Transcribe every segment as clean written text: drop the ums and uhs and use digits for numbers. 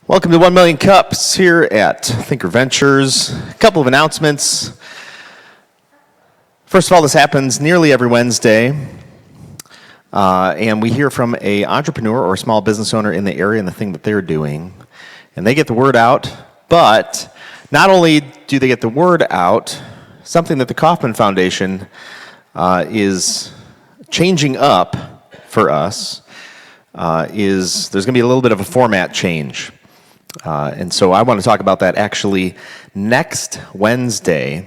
Welcome to 1 Million Cups here at Thinker Ventures. A couple of announcements. First of all, this happens nearly every Wednesday, and we hear from an entrepreneur or a small business owner in the area and the thing that they're doing, and they get the word out. But not only do they get the word out, something that the Kauffman Foundation is changing up for us is there's going to be a little bit of a format change. And so I want to talk about that actually next Wednesday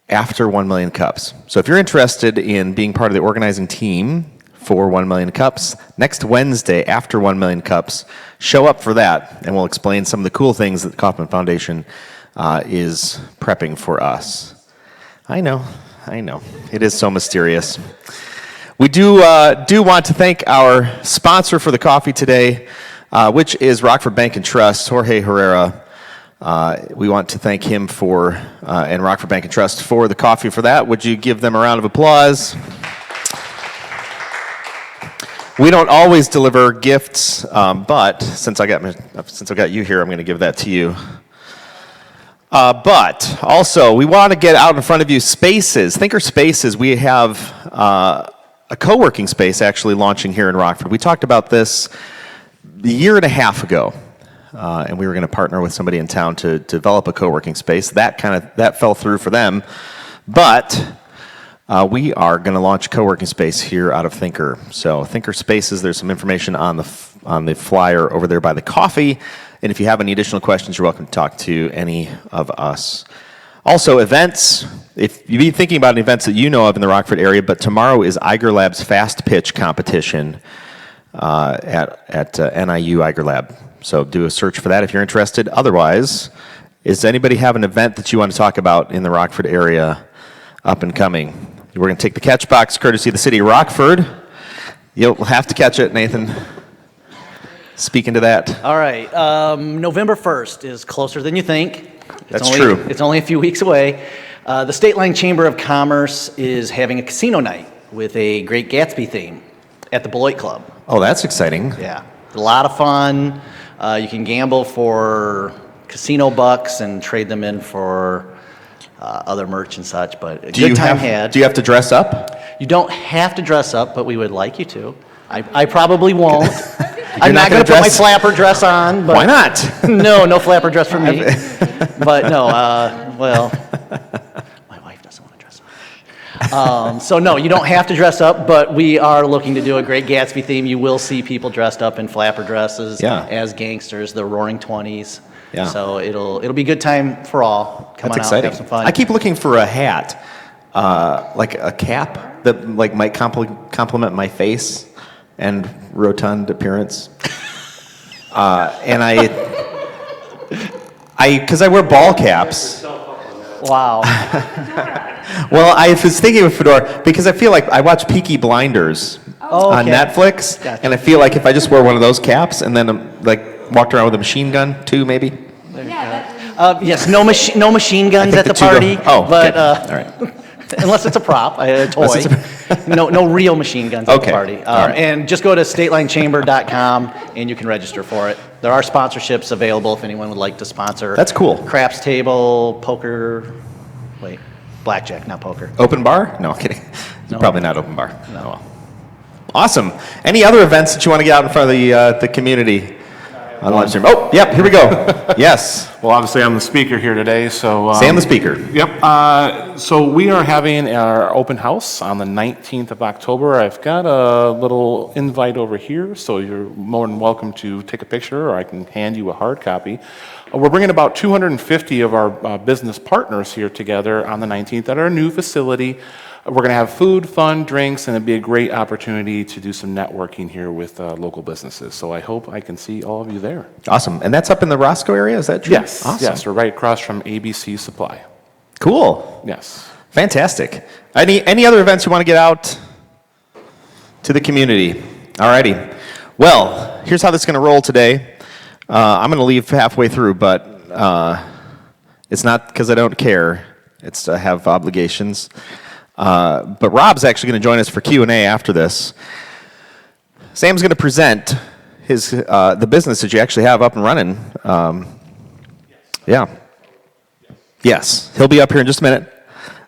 after 1 Million Cups. So if you're interested in being part of the organizing team for 1 Million Cups, next Wednesday after 1 Million Cups, show up for that, and we'll explain some of the cool things that the Kauffman Foundation is prepping for us. I know. It is so mysterious. We do want to thank our sponsor for the coffee today, which is Rockford Bank and Trust, Jorge Herrera. We want to thank him for, and Rockford Bank and Trust for the coffee for that. Would you give them a round of applause? We don't always deliver gifts, but since I've got you here, I'm going to give that to you. But also, we want to get out in front of you spaces. Thinker Spaces, we have a co-working space actually launching here in Rockford. We talked about this a year and a half ago, and we were going to partner with somebody in town to develop a co-working space. That fell through for them, but we are going to launch a co-working space here out of Thinker. So Thinker Spaces, there's some information on the flyer over there by the coffee, and if you have any additional questions, you're welcome to talk to any of us. Also, events. If you've been thinking about events that you know of in the Rockford area, but tomorrow is Eiger Lab's Fast Pitch competition at NIU Eiger Lab. So do a search for that if you're interested. Otherwise, does anybody have an event that you want to talk about in the Rockford area up and coming? We're going to take the catch box courtesy of the city of Rockford. You'll have to catch it, Nathan. Speaking to that. All right. November 1st is closer than you think. That's true. It's only a few weeks away. The State Line Chamber of Commerce is having a casino night with a Great Gatsby theme at the Beloit Club. Oh, that's exciting. Yeah. A lot of fun. You can gamble for casino bucks and trade them in for other merch and such, but a good time had. Do you have to dress up? You don't have to dress up, but we would like you to. I probably won't. I'm not not going to put my dress- flapper dress on. But Why not? No flapper dress for me. But no, well, my wife doesn't want to dress up. So no, you don't have to dress up, but we are looking to do a Great Gatsby theme. You will see people dressed up in flapper dresses as gangsters, the Roaring 20s. Yeah. So it'll be a good time for all. Come That's on exciting. out, have some fun. I keep looking for a hat, like a cap that might complement my face and rotund appearance. And because I wear ball caps. Wow. Well, I was thinking of a fedora because I feel like I watch Peaky Blinders on Netflix, Gotcha. and I feel like if I just wear one of those caps and then walked around with a machine gun too, maybe. Yes, no machine guns at the party. Oh, but okay. All right. unless it's a prop, a toy. No real machine guns at the party. Right. And just go to statelinechamber.com and you can register for it. There are sponsorships available if anyone would like to sponsor. That's cool. Craps table, poker, blackjack, not poker. Open bar? No, I'm kidding. No. Probably not open bar. No. Oh, well. Awesome. Any other events that you want to get out in front of the community on live stream? Oh, yep, here we go. Yes. Well, obviously, I'm the speaker here today, so... Sam the speaker. Yep. So we are having our open house on the 19th of October. I've got a little invite over here, so you're more than welcome to take a picture, or I can hand you a hard copy. We're bringing about 250 of our business partners here together on the 19th at our new facility. We're going to have food, fun, drinks, and it'd be a great opportunity to do some networking here with local businesses. So I hope I can see all of you there. Awesome. And that's up in the Roscoe area, is that true? Yes. Awesome. Yes, we're right across from ABC Supply. Cool. Yes. Fantastic. Any other events you want to get out to the community? Alrighty. Well, here's how this is going to roll today. I'm going to leave halfway through, but it's not because I don't care. It's I have obligations. But Rob's actually going to join us for Q&A after this. Sam's going to present the business that you actually have up and running. Yeah. Yes, he'll be up here in just a minute.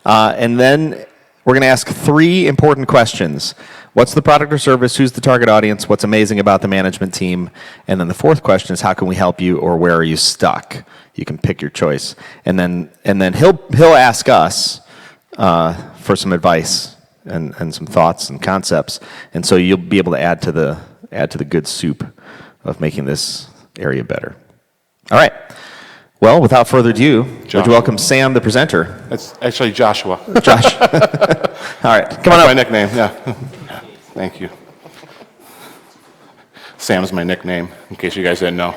And then we're going to ask 3 important questions. What's the product or service? Who's the target audience? What's amazing about the management team? And then the 4th question is, how can we help you, or where are you stuck? You can pick your choice. And then he'll ask us for some advice and some thoughts and concepts. And so you'll be able to add to the good soup of making this area better. All right. Well, without further ado, would you welcome Sam, the presenter? It's actually Joshua. Josh. All right, come on That's up. my nickname, yeah. Thank you. Sam's my nickname, in case you guys didn't know.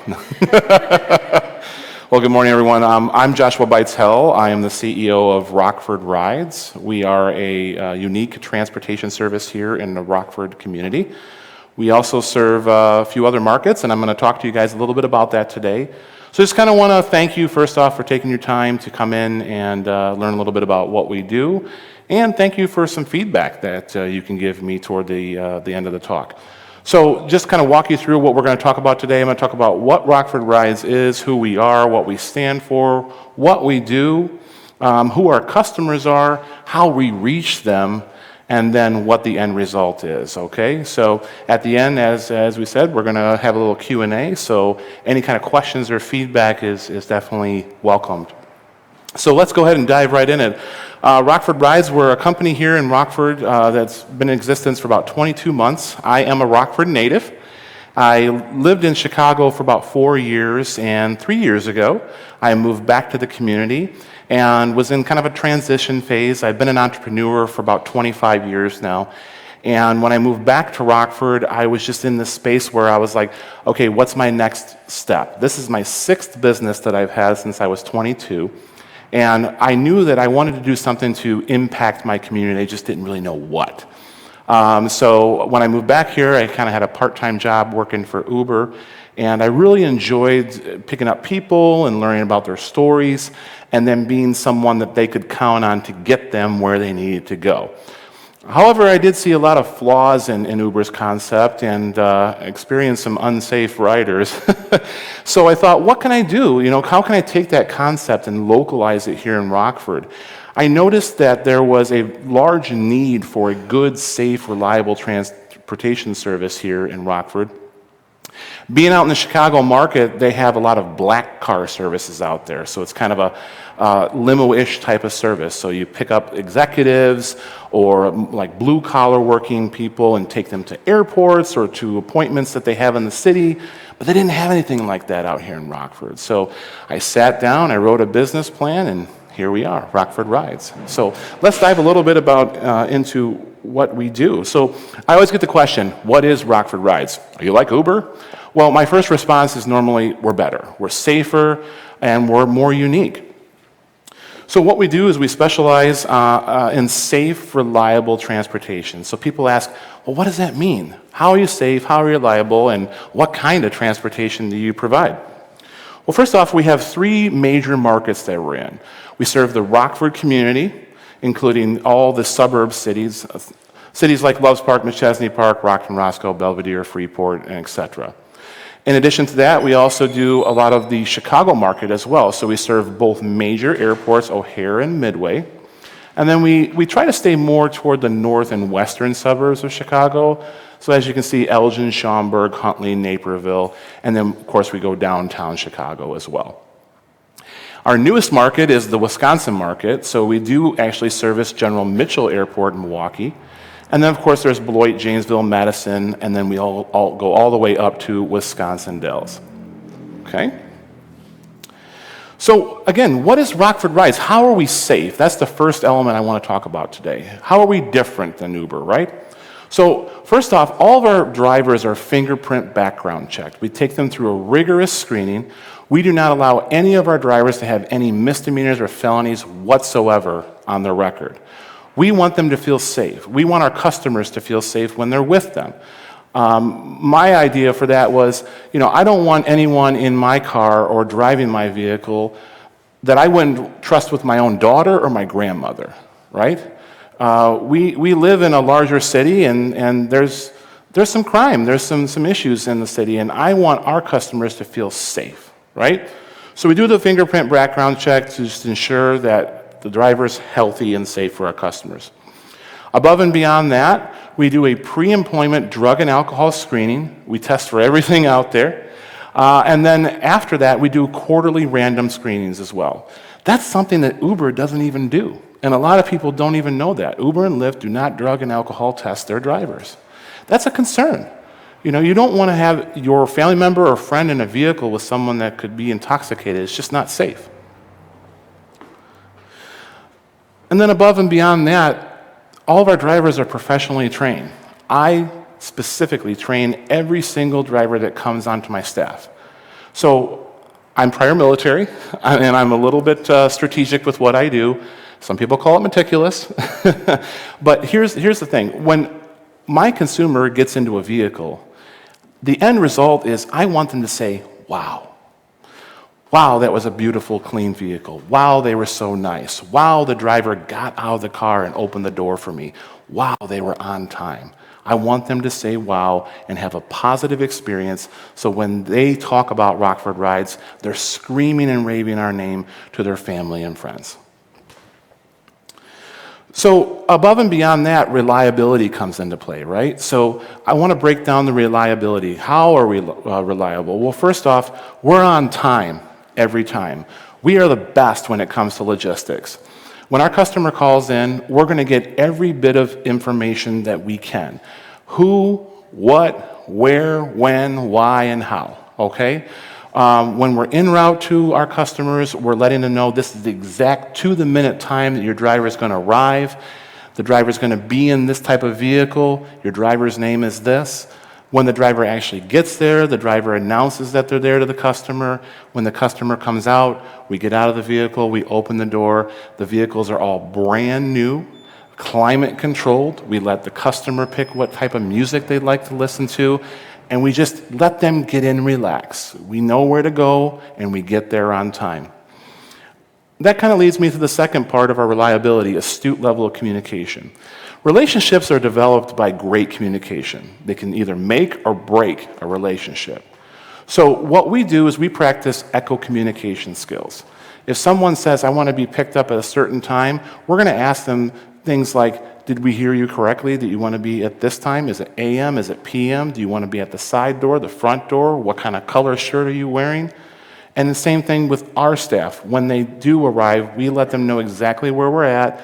Well, good morning, everyone. I'm Joshua Beitel. I am the CEO of Rockford Rides. We are a unique transportation service here in the Rockford community. We also serve a few other markets, and I'm going to talk to you guys a little bit about that today. So just kind of want to thank you, first off, for taking your time to come in and learn a little bit about what we do. And thank you for some feedback that you can give me toward the end of the talk. So just kind of walk you through what we're going to talk about today. I'm going to talk about what Rockford Rides is, who we are, what we stand for, what we do, who our customers are, how we reach them, and then what the end result is, okay? So at the end, as we said, we're going to have a little Q&A, so any kind of questions or feedback is definitely welcomed. So let's go ahead and dive right in it. Rockford Rides, we're a company here in Rockford that's been in existence for about 22 months. I am a Rockford native. I lived in Chicago for about 4 years, and 3 years ago, I moved back to the community and was in kind of a transition phase. I've been an entrepreneur for about 25 years now. And when I moved back to Rockford, I was just in this space where I was like, okay, what's my next step? This is my 6th business that I've had since I was 22. And I knew that I wanted to do something to impact my community. I just didn't really know what. So when I moved back here, I kind of had a part-time job working for Uber. And I really enjoyed picking up people and learning about their stories, and then being someone that they could count on to get them where they needed to go. However, I did see a lot of flaws in Uber's concept and experienced some unsafe riders. So I thought, what can I do? You know, how can I take that concept and localize it here in Rockford? I noticed that there was a large need for a good, safe, reliable transportation service here in Rockford. Being out in the Chicago market, they have a lot of black car services out there. So it's kind of a limo-ish type of service. So you pick up executives or like blue-collar working people and take them to airports or to appointments that they have in the city. But they didn't have anything like that out here in Rockford. So I sat down, I wrote a business plan, and here we are, Rockford Rides. So let's dive a little bit into what we do. So I always get the question, what is Rockford Rides? Are you like Uber? Well, my first response is normally, we're better. We're safer, and we're more unique. So what we do is we specialize in safe, reliable transportation. So people ask, well, what does that mean? How are you safe? How are you reliable? And what kind of transportation do you provide? Well, first off, we have 3 major markets that we're in. We serve the Rockford community, including all the suburb cities, cities like Loves Park, McChesney Park, Rockton, Roscoe, Belvedere, Freeport, and etc. In addition to that, we also do a lot of the Chicago market as well. So we serve both major airports, O'Hare and Midway. And then we try to stay more toward the north and western suburbs of Chicago. So as you can see, Elgin, Schaumburg, Huntley, Naperville, and then of course we go downtown Chicago as well. Our newest market is the Wisconsin market, so we do actually service General Mitchell Airport in Milwaukee. And then, of course, there's Beloit, Janesville, Madison, and then we all go all the way up to Wisconsin Dells. Okay? So, again, what is Rockford Rides? How are we safe? That's the first element I want to talk about today. How are we different than Uber, right? So, first off, all of our drivers are fingerprint background checked. We take them through a rigorous screening. We do not allow any of our drivers to have any misdemeanors or felonies whatsoever on their record. We want them to feel safe. We want our customers to feel safe when they're with them. My idea for that was, I don't want anyone in my car or driving my vehicle that I wouldn't trust with my own daughter or my grandmother, right? We live in a larger city, and there's there's some crime, there's some issues in the city, and I want our customers to feel safe, right? So we do the fingerprint background check to just ensure that the driver's healthy and safe for our customers. Above and beyond that, we do a pre-employment drug and alcohol screening. We test for everything out there. And then after that, we do quarterly random screenings as well. That's something that Uber doesn't even do. And a lot of people don't even know that. Uber and Lyft do not drug and alcohol test their drivers. That's a concern. You know, you don't want to have your family member or friend in a vehicle with someone that could be intoxicated. It's just not safe. And then above and beyond that, all of our drivers are professionally trained. I specifically train every single driver that comes onto my staff. So I'm prior military, and I'm a little bit strategic with what I do. Some people call it meticulous. But here's the thing. When my consumer gets into a vehicle, the end result is I want them to say, wow. Wow, that was a beautiful, clean vehicle. Wow, they were so nice. Wow, the driver got out of the car and opened the door for me. Wow, they were on time. I want them to say wow and have a positive experience, so when they talk about Rockford Rides, they're screaming and raving our name to their family and friends. So above and beyond that, reliability comes into play, right? So I want to break down the reliability. How are we reliable? Well, first off, we're on time every time. We are the best when it comes to logistics. When our customer calls in, we're going to get every bit of information that we can. Who, what, where, when, why, and how, okay? When we're en route to our customers, we're letting them know this is the exact to-the-minute time that your driver is going to arrive. The driver is going to be in this type of vehicle. Your driver's name is this. When the driver actually gets there, the driver announces that they're there to the customer. When the customer comes out, we get out of the vehicle, we open the door. The vehicles are all brand new, climate controlled. We let the customer pick what type of music they'd like to listen to, and we just let them get in and relax. We know where to go, and we get there on time. That kind of leads me to the second part of our reliability, astute level of communication. Relationships are developed by great communication. They can either make or break a relationship. So what we do is we practice echo communication skills. If someone says, I want to be picked up at a certain time, we're going to ask them things like, did we hear you correctly that you want to be at this time? Is it AM? Is it PM? Do you want to be at the side door, the front door? What kind of color shirt are you wearing? And the same thing with our staff. When they do arrive, we let them know exactly where we're at.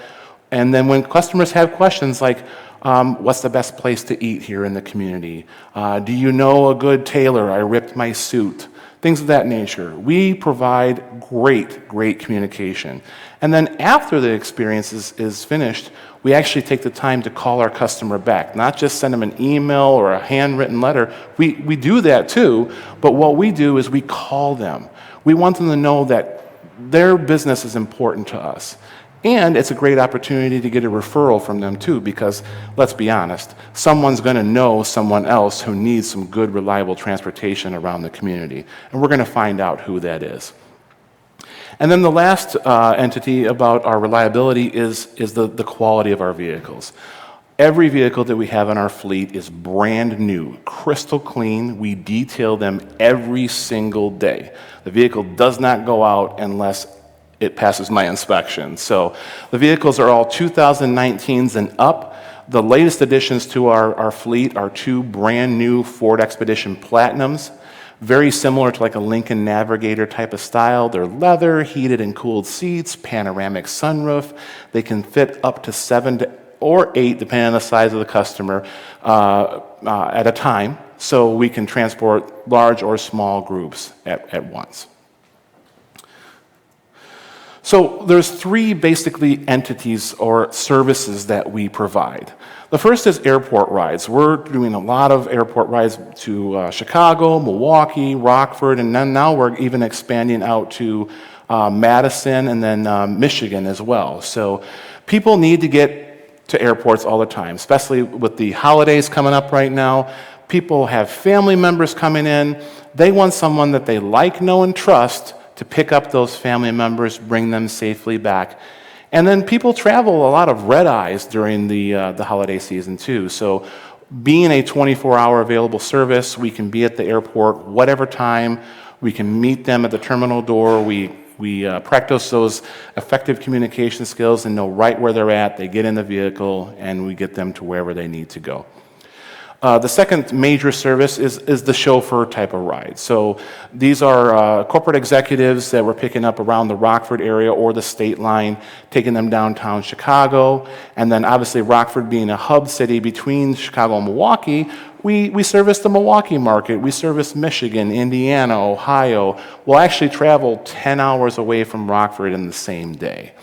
And then when customers have questions like, what's the best place to eat here in the community? Do you know a good tailor? I ripped my suit. Things of that nature. We provide great communication. And then after the experience is finished, we actually take the time to call our customer back, not just send them an email or a handwritten letter. We do that too, but what we do is we call them. We want them to know that their business is important to us. And it's a great opportunity to get a referral from them too, because let's be honest, someone's going to know someone else who needs some good, reliable transportation around the community. And we're going to find out who that is. And then the last entity about our reliability is the quality of our vehicles. Every vehicle that we have in our fleet is brand new, crystal clean. We detail them every single day. The vehicle does not go out unless it passes my inspection. So the vehicles are all 2019s and up. The latest additions to our fleet are 2 brand new Ford Expedition Platinums, very similar to like a Lincoln Navigator type of style. They're leather, heated and cooled seats, panoramic sunroof. They can fit up to 7 or 8, depending on the size of the customer, at a time, so we can transport large or small groups at once. So there's 3 basically entities or services that we provide. The first is airport rides. We're doing a lot of airport rides to Chicago, Milwaukee, Rockford, and then now we're even expanding out to Madison and then Michigan as well. So people need to get to airports all the time, especially with the holidays coming up right now. People have family members coming in. They want someone that they like, know, and trust to pick up those family members, bring them safely back. And then people travel a lot of red eyes during the holiday season too. So Being a 24-hour available service, we can be at the airport whatever time. We can meet them at the terminal door. We practice those effective communication skills and know right where they're at. They get in the vehicle, and we get them to wherever they need to go. The second major service is the chauffeur type of ride. So these are corporate executives that we're picking up around the Rockford area or the state line, taking them downtown Chicago. And then obviously Rockford being a hub city between Chicago and Milwaukee, we service the Milwaukee market. We service Michigan, Indiana, Ohio. We'll actually travel 10 hours away from Rockford in the same day.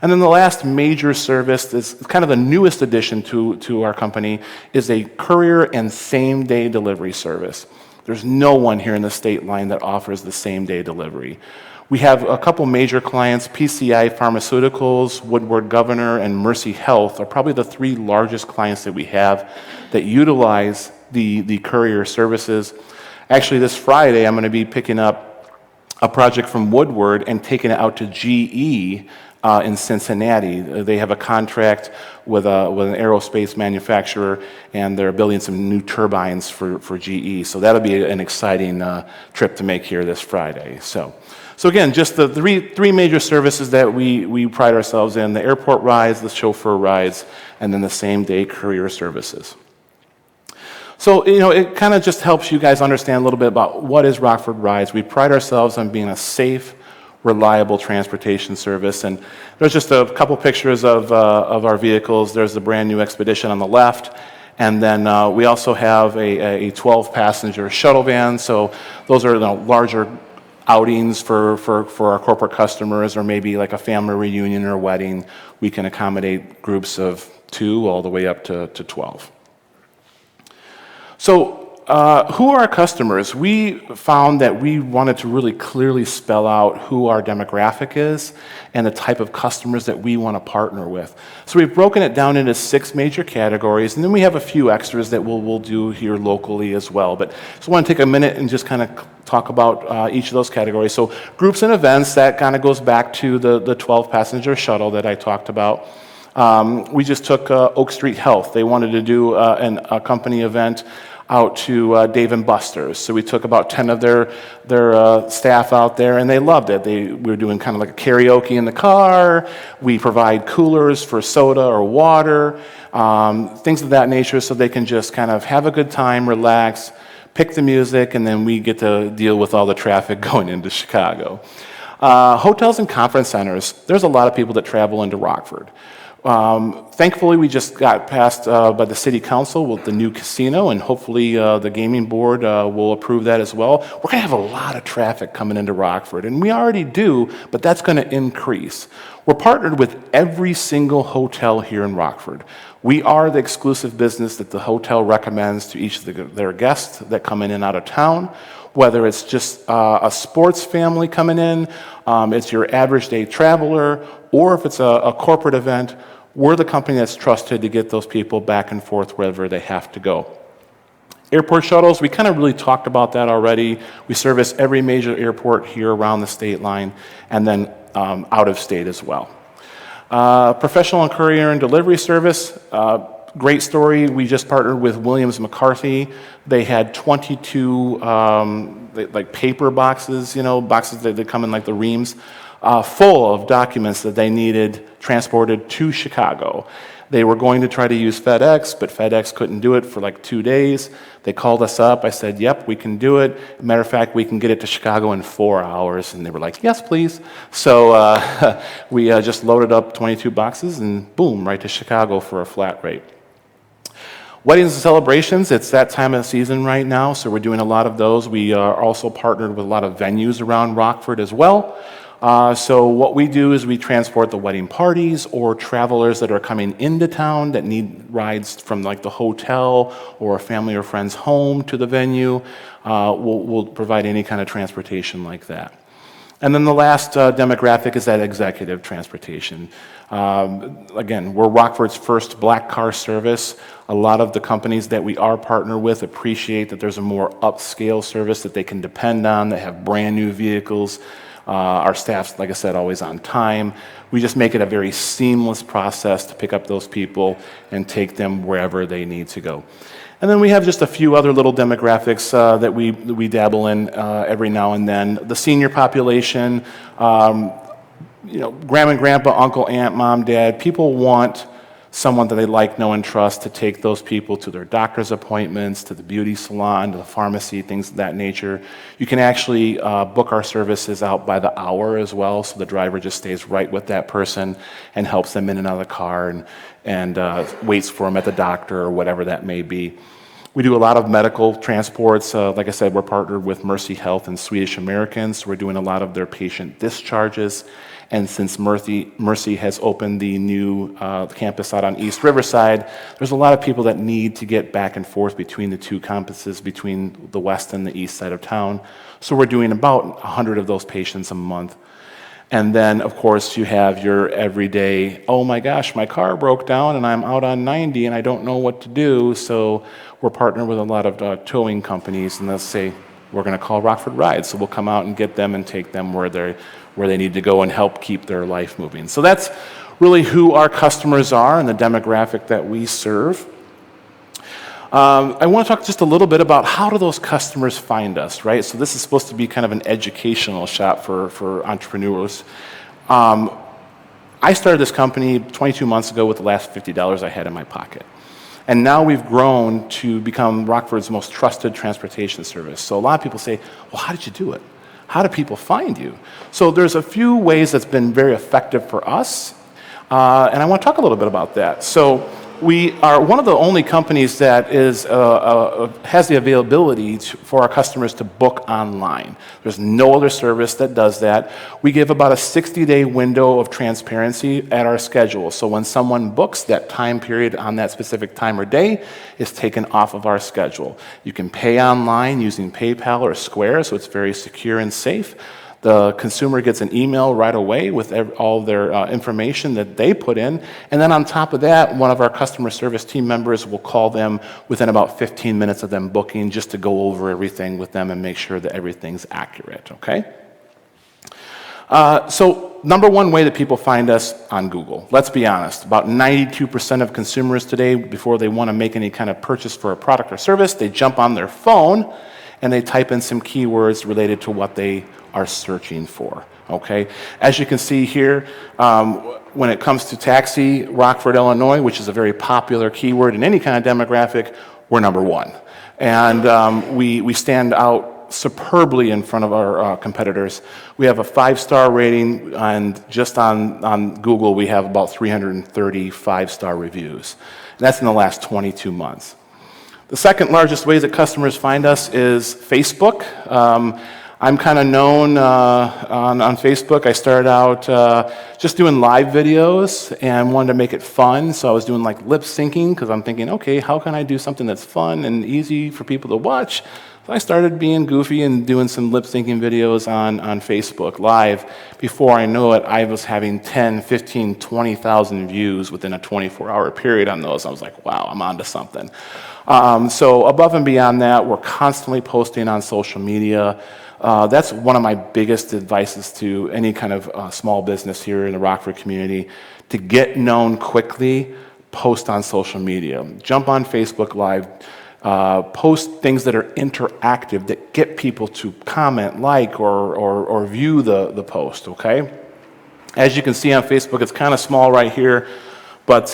And then the last major service, is kind of the newest addition to our company, is a courier and same-day delivery service. There's no one here in the state line that offers the same-day delivery. We have a couple major clients, PCI Pharmaceuticals, Woodward Governor, and Mercy Health are probably the three largest clients that we have that utilize the courier services. Actually, this Friday, I'm going to be picking up a project from Woodward and taking it out to GE in Cincinnati. They have a contract with an aerospace manufacturer, and they're building some new turbines for GE. So that'll be an exciting trip to make here this Friday. So again, just the three major services that we pride ourselves in: the airport rides, the chauffeur rides, and then the same-day courier services. So, it kind of just helps you guys understand a little bit about what is Rockford Rides. We pride ourselves on being a safe, reliable transportation service. And there's just a couple pictures of our vehicles. There's the brand new Expedition on the left. And then we also have a 12-passenger shuttle van. So those are larger outings for our corporate customers, or maybe like a family reunion or wedding. We can accommodate groups of 2 all the way up to 12. So who are our customers? We found that we wanted to really clearly spell out who our demographic is and the type of customers that we want to partner with. So we've broken it down into 6 major categories, and then we have a few extras that we'll do here locally as well. But just want to take a minute and just kind of talk about each of those categories. So groups and events, that kind of goes back to the 12-passenger shuttle that I talked about. We just took Oak Street Health. They wanted to do a company event out to Dave & Buster's. So we took about 10 of their staff out there, and they loved it. We were doing kind of like a karaoke in the car. We provide coolers for soda or water, things of that nature, so they can just kind of have a good time, relax, pick the music, and then we get to deal with all the traffic going into Chicago. Hotels and conference centers. There's a lot of people that travel into Rockford. Thankfully, we just got passed by the city council with the new casino, and hopefully the gaming board will approve that as well. We're going to have a lot of traffic coming into Rockford, and we already do, but that's going to increase. We're partnered with every single hotel here in Rockford. We are the exclusive business that the hotel recommends to each of their guests that come in and out of town. Whether it's just a sports family coming in, it's your average day traveler, or if it's a corporate event, we're the company that's trusted to get those people back and forth wherever they have to go. Airport shuttles, we kind of really talked about that already. We service every major airport here around the state line, and then out of state as well. Professional and courier and delivery service, great story. We just partnered with Williams McCarthy. They had 22 like paper boxes, boxes that come in like the reams, full of documents that they needed transported to Chicago. They were going to try to use FedEx, but FedEx couldn't do it for like 2 days. They called us up. I said, yep, we can do it. Matter of fact, we can get it to Chicago in 4 hours. And they were like, yes, please. So we just loaded up 22 boxes and boom, right to Chicago for a flat rate. Weddings and celebrations, it's that time of the season right now, so we're doing a lot of those. We are also partnered with a lot of venues around Rockford as well. So what we do is we transport the wedding parties or travelers that are coming into town that need rides from like the hotel or a family or friend's home to the venue. We'll provide any kind of transportation like that. And then the last demographic is that executive transportation. Again, we're Rockford's first black car service. A lot of the companies that we are partnered with appreciate that there's a more upscale service that they can depend on, that have brand new vehicles. Our staff's, like I said, always on time. We just make it a very seamless process to pick up those people and take them wherever they need to go. And then we have just a few other little demographics that we dabble in every now and then. The senior population, grandma and grandpa, uncle, aunt, mom, dad, people want someone that they like, know, and trust to take those people to their doctor's appointments, to the beauty salon, to the pharmacy, things of that nature. You can actually book our services out by the hour as well, so the driver just stays right with that person and helps them in and out of the car and waits for them at the doctor or whatever that may be. We do a lot of medical transports. Like I said, we're partnered with Mercy Health and Swedish Americans, so we're doing a lot of their patient discharges. And since Mercy has opened the new campus out on East Riverside, there's a lot of people that need to get back and forth between the two campuses, between the west and the east side of town. So we're doing about 100 of those patients a month. And then, of course, you have your everyday, oh my gosh, my car broke down and I'm out on 90 and I don't know what to do. So we're partnered with a lot of towing companies, and they'll say, we're going to call Rockford Rides. So we'll come out and get them and take them where they need to go and help keep their life moving. So that's really who our customers are and the demographic that we serve. I want to talk just a little bit about how do those customers find us, right? So this is supposed to be kind of an educational shop for entrepreneurs. I started this company 22 months ago with the last $50 I had in my pocket. And now we've grown to become Rockford's most trusted transportation service. So a lot of people say, well, how did you do it? How do people find you? So there's a few ways that's been very effective for us, and I want to talk a little bit about that. So we are one of the only companies that has the availability for our customers to book online. There's no other service that does that. We give about a 60-day window of transparency at our schedule. So when someone books, that time period on that specific time or day is taken off of our schedule. You can pay online using PayPal or Square, so it's very secure and safe. The consumer gets an email right away with all their information that they put in. And then on top of that, one of our customer service team members will call them within about 15 minutes of them booking just to go over everything with them and make sure that everything's accurate, okay? So number one way that people find us on Google. Let's be honest, about 92% of consumers today, before they want to make any kind of purchase for a product or service, they jump on their phone and they type in some keywords related to what they are searching for, okay? As you can see here, when it comes to taxi, Rockford, Illinois, which is a very popular keyword in any kind of demographic, we're number one. And we stand out superbly in front of our competitors. We have a 5-star rating, and just on Google, we have about 330 5-star reviews. And that's in the last 22 months. The second largest way that customers find us is Facebook. I'm kind of known on Facebook. I started out just doing live videos and wanted to make it fun. So I was doing like lip syncing because I'm thinking, okay, how can I do something that's fun and easy for people to watch? So I started being goofy and doing some lip syncing videos on Facebook Live. Before I know it, I was having 10, 15, 20,000 views within a 24-hour period on those. I was like, wow, I'm onto something. So above and beyond that, we're constantly posting on social media. That's one of my biggest advices to any kind of small business here in the Rockford community. To get known quickly, post on social media. Jump on Facebook Live. Post things that are interactive, that get people to comment, like, or view the post, okay? As you can see on Facebook, it's kind of small right here, but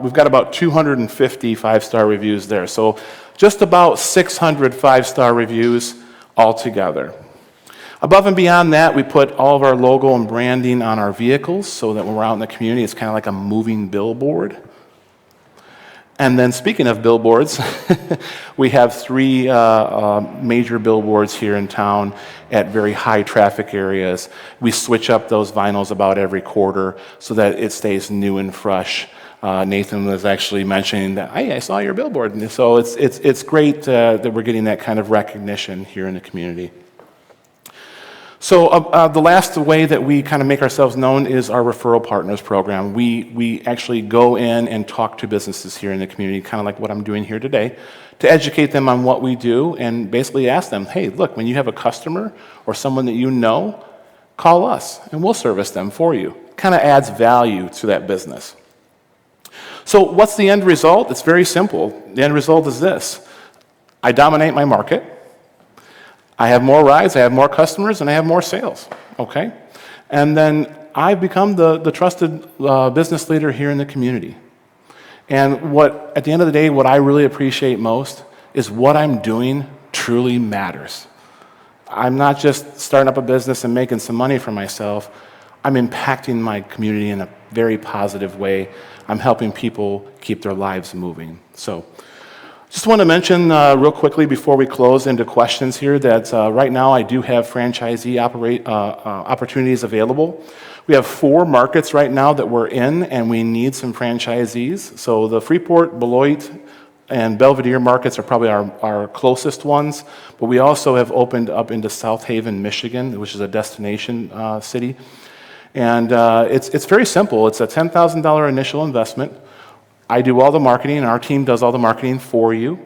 we've got about 250 5-star reviews there. So just about 600 5-star reviews altogether. Above and beyond that, we put all of our logo and branding on our vehicles so that when we're out in the community, it's kind of like a moving billboard. And then speaking of billboards, we have 3 major billboards here in town at very high traffic areas. We switch up those vinyls about every quarter so that it stays new and fresh. Nathan was actually mentioning that, hey, I saw your billboard. And so it's great that we're getting that kind of recognition here in the community. So the last way that we kind of make ourselves known is our referral partners program. We actually go in and talk to businesses here in the community, kind of like what I'm doing here today, to educate them on what we do and basically ask them, hey, look, when you have a customer or someone that you know, call us and we'll service them for you. Kind of adds value to that business. So what's the end result? It's very simple. The end result is this. I dominate my market. I have more rides, I have more customers, and I have more sales, okay? And then I've become the trusted business leader here in the community. And at the end of the day, what I really appreciate most is what I'm doing truly matters. I'm not just starting up a business and making some money for myself. I'm impacting my community in a very positive way. I'm helping people keep their lives moving. So just want to mention real quickly before we close into questions here that right now I do have franchisee opportunities available. We have 4 markets right now that we're in, and we need some franchisees. So the Freeport, Beloit, and Belvedere markets are probably our closest ones, but we also have opened up into South Haven, Michigan, which is a destination city. And it's very simple. It's a $10,000 initial investment. I do all the marketing, and our team does all the marketing for you.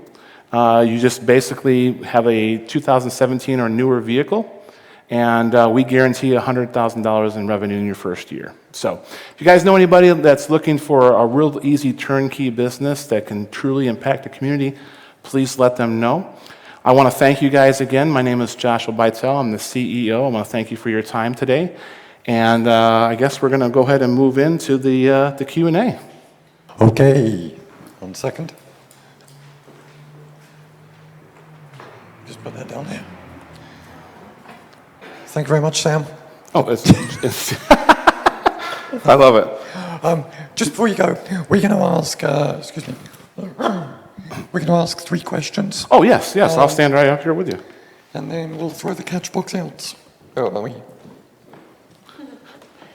You just basically have a 2017 or newer vehicle, and we guarantee $100,000 in revenue in your first year. So if you guys know anybody that's looking for a real easy turnkey business that can truly impact the community, please let them know. I want to thank you guys again. My name is Joshua Beitel. I'm the CEO. I want to thank you for your time today. And I guess we're going to go ahead and move into the Q&A. Okay, 1 second. Just put that down there. Thank you very much, Sam. Oh, it's I love it. Just before you go, we're going to ask, excuse me, we're going to ask 3 questions. Oh, yes, I'll stand right up here with you. And then we'll throw the catch box out. Oh, are we?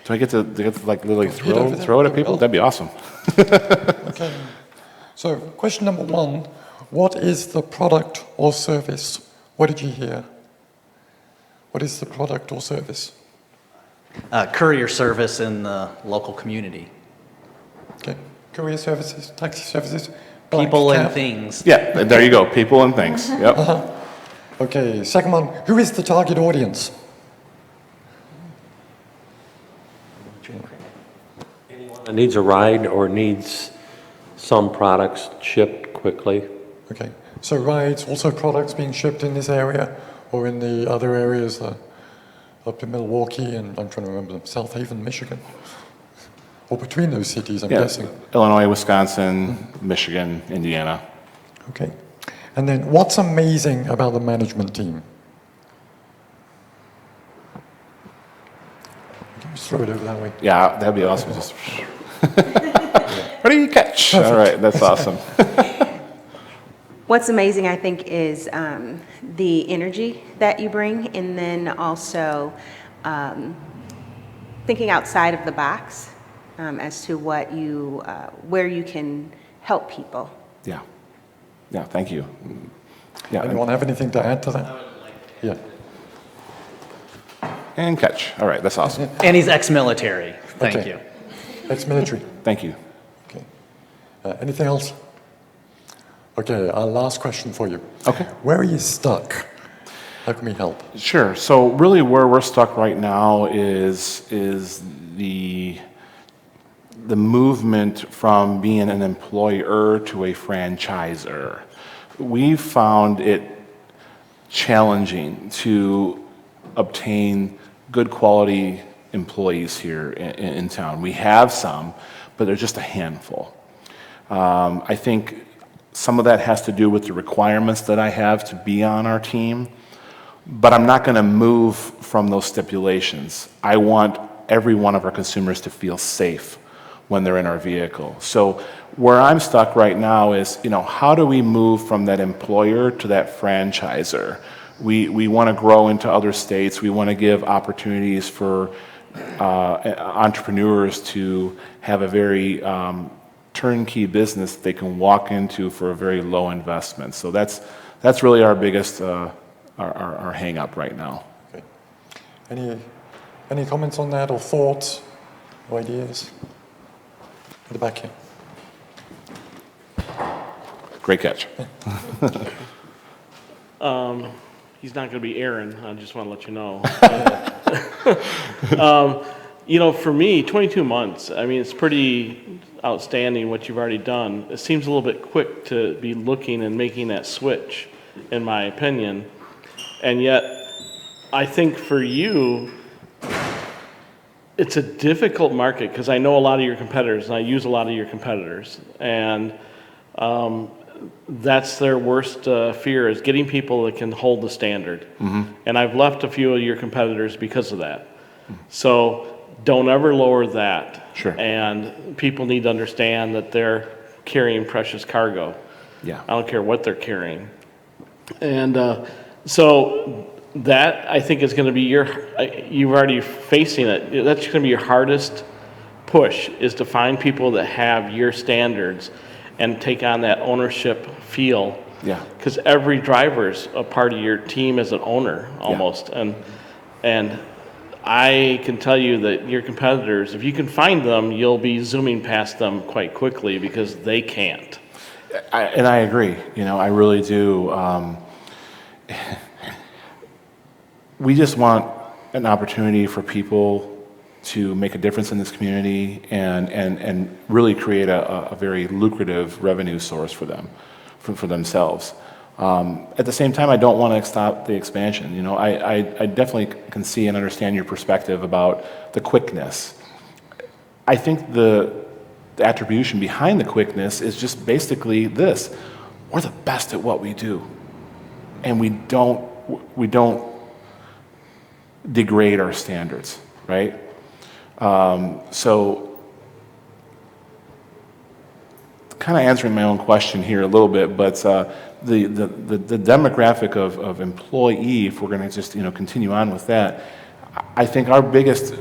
Do I get to like literally throw it at people? That'd be awesome. Okay. So, question number 1, what is the product or service? What did you hear? What is the product or service? Courier service in the local community. Okay. Courier services, taxi services, black People and cab. things. Yeah, there you go. People and things. Yep. Okay, second one, who is the target audience? Anyone that needs a ride or needs some products shipped quickly. Okay, so rides, also products being shipped in this area or in the other areas up in Milwaukee and I'm trying to remember them, South Haven, Michigan. Or between those cities, I'm guessing. Illinois, Wisconsin, Michigan, Indiana. Okay. And then what's amazing about the management team? Just throw it over that way. Yeah, that'd be awesome. Just ready, catch. All right, that's awesome. What's amazing, I think, is the energy that you bring, and then also thinking outside of the box as to what you, where you can help people. Yeah. Yeah, thank you. Yeah. Anyone have anything to add to that? Yeah. And catch. All right, that's awesome. And he's ex-military. Thank Okay. you. Ex-military. Thank you. Okay. Anything else? Okay, our last question for you. Okay. Where are you stuck? How can we help? Sure. So really where we're stuck right now is the movement from being an employer to a franchisor. We found it challenging to obtain good quality employees here in town. We have some, but they're just a handful. I think some of that has to do with the requirements that I have to be on our team, but I'm not going to move from those stipulations. I want every one of our consumers to feel safe when they're in our vehicle. So where I'm stuck right now is, how do we move from that employer to that franchisor? We want to grow into other states. We want to give opportunities for entrepreneurs to have a very turnkey business they can walk into for a very low investment. So that's really our biggest our hang up right now. Okay. Any comments on that or thoughts or ideas? At the back here. Great catch. He's not going to be Aaron, I just want to let you know. You know, for me, 22 months, I mean, it's pretty outstanding what you've already done. It seems a little bit quick to be looking and making that switch, in my opinion. And yet, I think for you, it's a difficult market because I know a lot of your competitors and I use a lot of your competitors. And that's their worst fear is getting people that can hold the standard. And I've left a few of your competitors because of that. So don't ever lower that. Sure. And people need to understand that they're carrying precious cargo. Yeah. I don't care what they're carrying. And so that I think is going to be you're already facing it. That's going to be your hardest push is to find people that have your standards and take on that ownership feel. Yeah. Because every driver's a part of your team as an owner almost. And I can tell you that your competitors, if you can find them, you'll be zooming past them quite quickly because they can't. And I agree. You know, I really do. We just want an opportunity for people to make a difference in this community and really create a very lucrative revenue source for them, for themselves. At the same time, I don't want to stop the expansion. You know, I definitely can see and understand your perspective about the quickness. I think the attribution behind the quickness is just basically this: we're the best at what we do, and we don't degrade our standards, right? So, kind of answering my own question here a little bit, but the demographic of employee, if we're going to just continue on with that, I think our biggest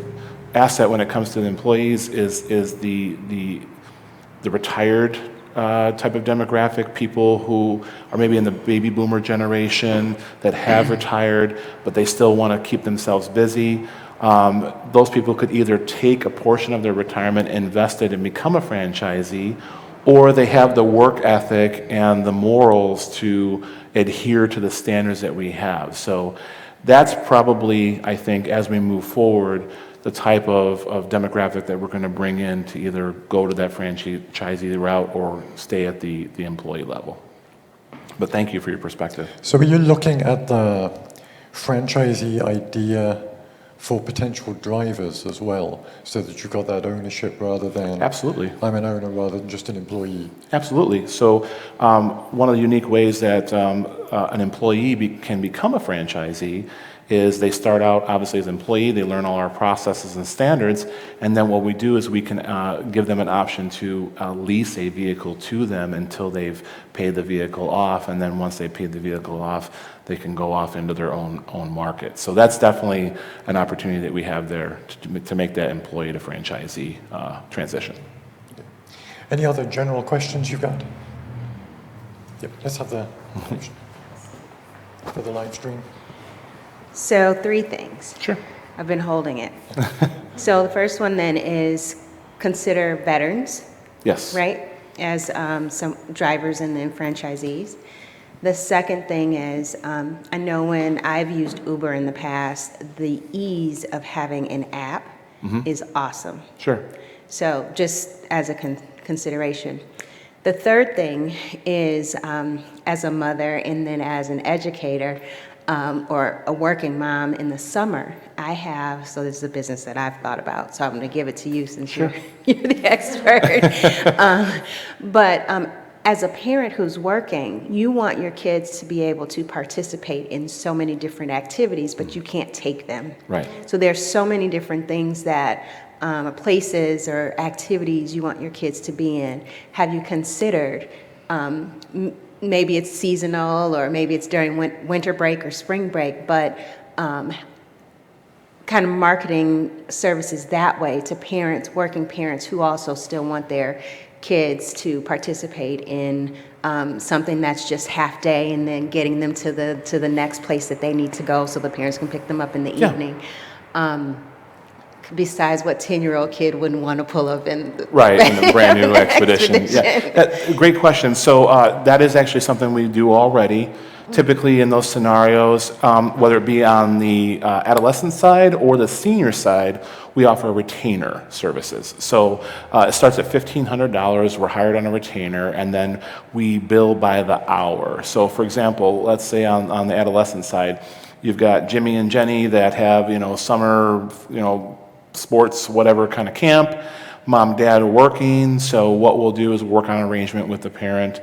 asset when it comes to the employees is the retired type of demographic, people who are maybe in the baby boomer generation that have retired, but they still want to keep themselves busy. Those people could either take a portion of their retirement, invest it, and become a franchisee, or they have the work ethic and the morals to adhere to the standards that we have. So that's probably, I think, as we move forward, the type of demographic that we're going to bring in to either go to that franchisee route or stay at the employee level. But thank you for your perspective. So are you looking at the franchisee idea for potential drivers as well, so that you've got that ownership rather than... Absolutely. I'm an owner rather than just an employee? Absolutely. So one of the unique ways that an employee can become a franchisee is they start out obviously as an employee, they learn all our processes and standards, and then what we do is we can give them an option to lease a vehicle to them until they've paid the vehicle off, and then once they've paid the vehicle off, they can go off into their own market. So that's definitely an opportunity that we have there to make that employee to franchisee transition. Any other general questions you've got? Yep, let's have the for the live stream. So 3 things. Sure. I've been holding it. So the first one then is consider veterans, Yes. right, as some drivers and then franchisees. The second thing is, I know when I've used Uber in the past, the ease of having an app is awesome. Sure. So just as a consideration. The third thing is, as a mother and then as an educator, or a working mom in the summer, so this is a business that I've thought about, so I'm going to give it to you since you're the expert. But as a parent who's working, you want your kids to be able to participate in so many different activities, but you can't take them. Right. So there's so many different things that places or activities you want your kids to be in. Have you considered maybe it's seasonal or maybe it's during winter break or spring break, but kind of marketing services that way to parents, working parents who also still want their kids to participate in something that's just half day and then getting them to the next place that they need to go so the parents can pick them up in the evening. Besides, what 10-year-old kid wouldn't want to pull up in the Right, in a brand new Expedition. Yeah, great question. So that is actually something we do already. Typically in those scenarios, whether it be on the adolescent side or the senior side, we offer retainer services. So it starts at $1,500. We're hired on a retainer, and then we bill by the hour. So for example, let's say on the adolescent side, you've got Jimmy and Jenny that have, summer, sports, whatever kind of camp. Mom, dad are working, so what we'll do is work on an arrangement with the parent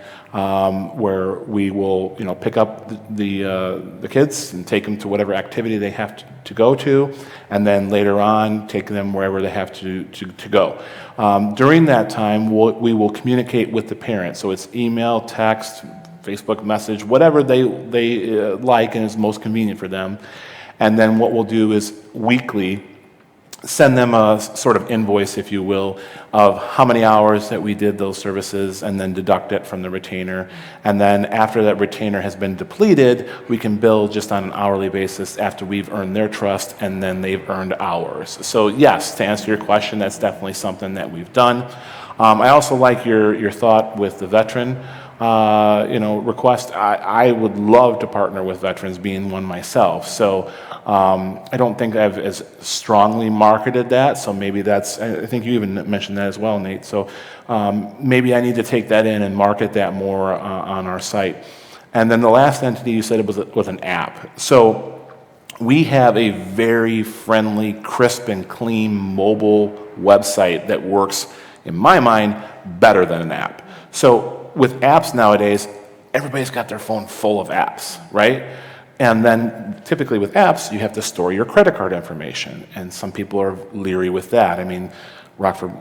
where we will, pick up the kids and take them to whatever activity they have to go to, and then later on take them wherever they have to go. During that time, we will communicate with the parent, so it's email, text, Facebook message, whatever they like and is most convenient for them. And then what we'll do is weekly send them a sort of invoice, if you will, of how many hours that we did those services, and then deduct it from the retainer. And then after that retainer has been depleted, we can bill just on an hourly basis after we've earned their trust and then they've earned ours. So yes, to answer your question, that's definitely something that we've done. I also like your thought with the veteran request. I would love to partner with veterans, being one myself. So I don't think I've as strongly marketed that. So maybe I think you even mentioned that as well, Nate. So maybe I need to take that in and market that more on our site. And then the last entity you said it was an app. So we have a very friendly, crisp and clean mobile website that works, in my mind, better than an app. So with apps nowadays, everybody's got their phone full of apps, right? And then typically with apps, you have to store your credit card information, and some people are leery with that. I mean, Rockford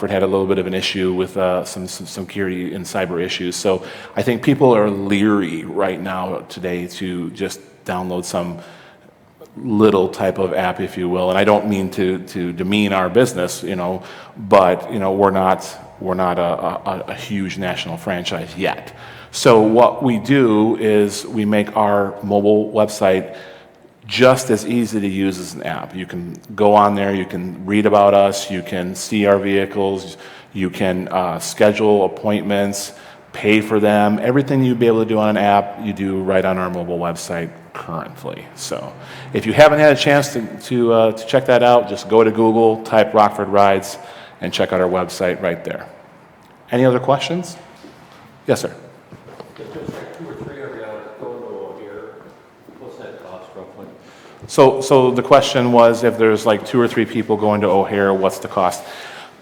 had a little bit of an issue with some security and cyber issues. So I think people are leery right now today to just download some little type of app, if you will. And I don't mean to demean our business, but we're not a huge national franchise yet. So what we do is we make our mobile website just as easy to use as an app. You can go on there, you can read about us, you can see our vehicles, you can schedule appointments, pay for them. Everything you'd be able to do on an app, you do right on our mobile website currently. So if you haven't had a chance to check that out, just go to Google, type Rockford Rides, and check out our website right there. Any other questions? Yes, sir. If there's like 2 or 3 of you going to here, what's that cost roughly? So the question was, if there's like 2 or 3 people going to O'Hare, what's the cost?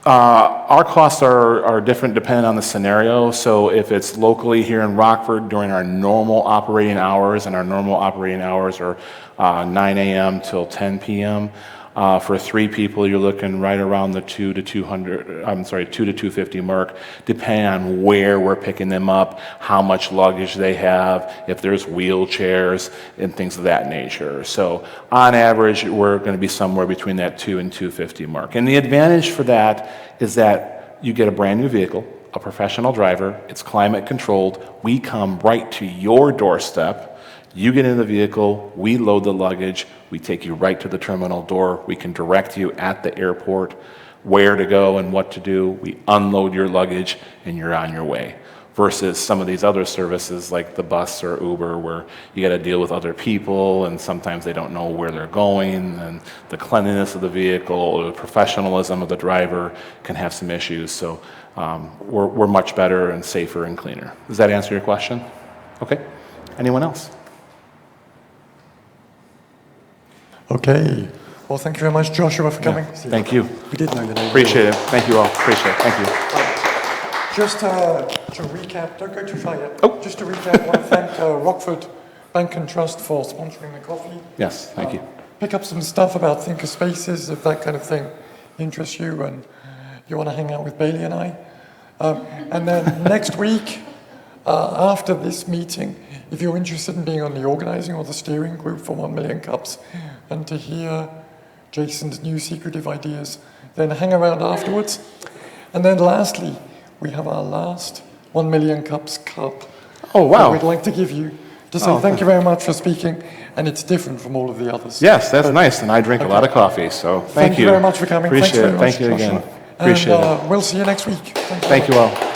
Our costs are different depending on the scenario. So if it's locally here in Rockford during our normal operating hours, and our normal operating hours are 9 a.m. till 10 p.m. For 3 people, you're looking right around the 2 to 250 mark, depending on where we're picking them up, how much luggage they have, if there's wheelchairs, and things of that nature. So on average, we're going to be somewhere between that 2 and 250 mark. And the advantage for that is that you get a brand new vehicle, a professional driver, it's climate controlled, we come right to your doorstep. You get in the vehicle, we load the luggage, we take you right to the terminal door, we can direct you at the airport where to go and what to do, we unload your luggage, and you're on your way. Versus some of these other services like the bus or Uber, where you got to deal with other people, and sometimes they don't know where they're going, and the cleanliness of the vehicle or the professionalism of the driver can have some issues. So we're much better and safer and cleaner. Does that answer your question? Okay. Anyone else? Okay. Well, thank you very much, Joshua, for coming. Thank you. We did know your name. Appreciate it. Thank you all. Appreciate it. Thank you. Just to recap, don't go too far yet. Oh. Just to recap, I want to thank Rockford Bank and Trust for sponsoring the coffee. Yes, thank you. Pick up some stuff about thinker spaces, if that kind of thing interests you and you want to hang out with Bailey and I. And then next week, after this meeting, if you're interested in being on the organizing or the steering group for 1 Million Cups and to hear Jason's new secretive ideas, then hang around afterwards. And then lastly, we have our last 1 Million Cups cup. Oh, wow. We'd like to give you To say thank you very much for speaking, and it's different from all of the others. Yes, that's nice, and I drink a lot of coffee, so thank you. Thank you very much for coming. Appreciate Thanks very it. much, Thank you Joshua. again. Appreciate it. And we'll see you next week. Thank you all.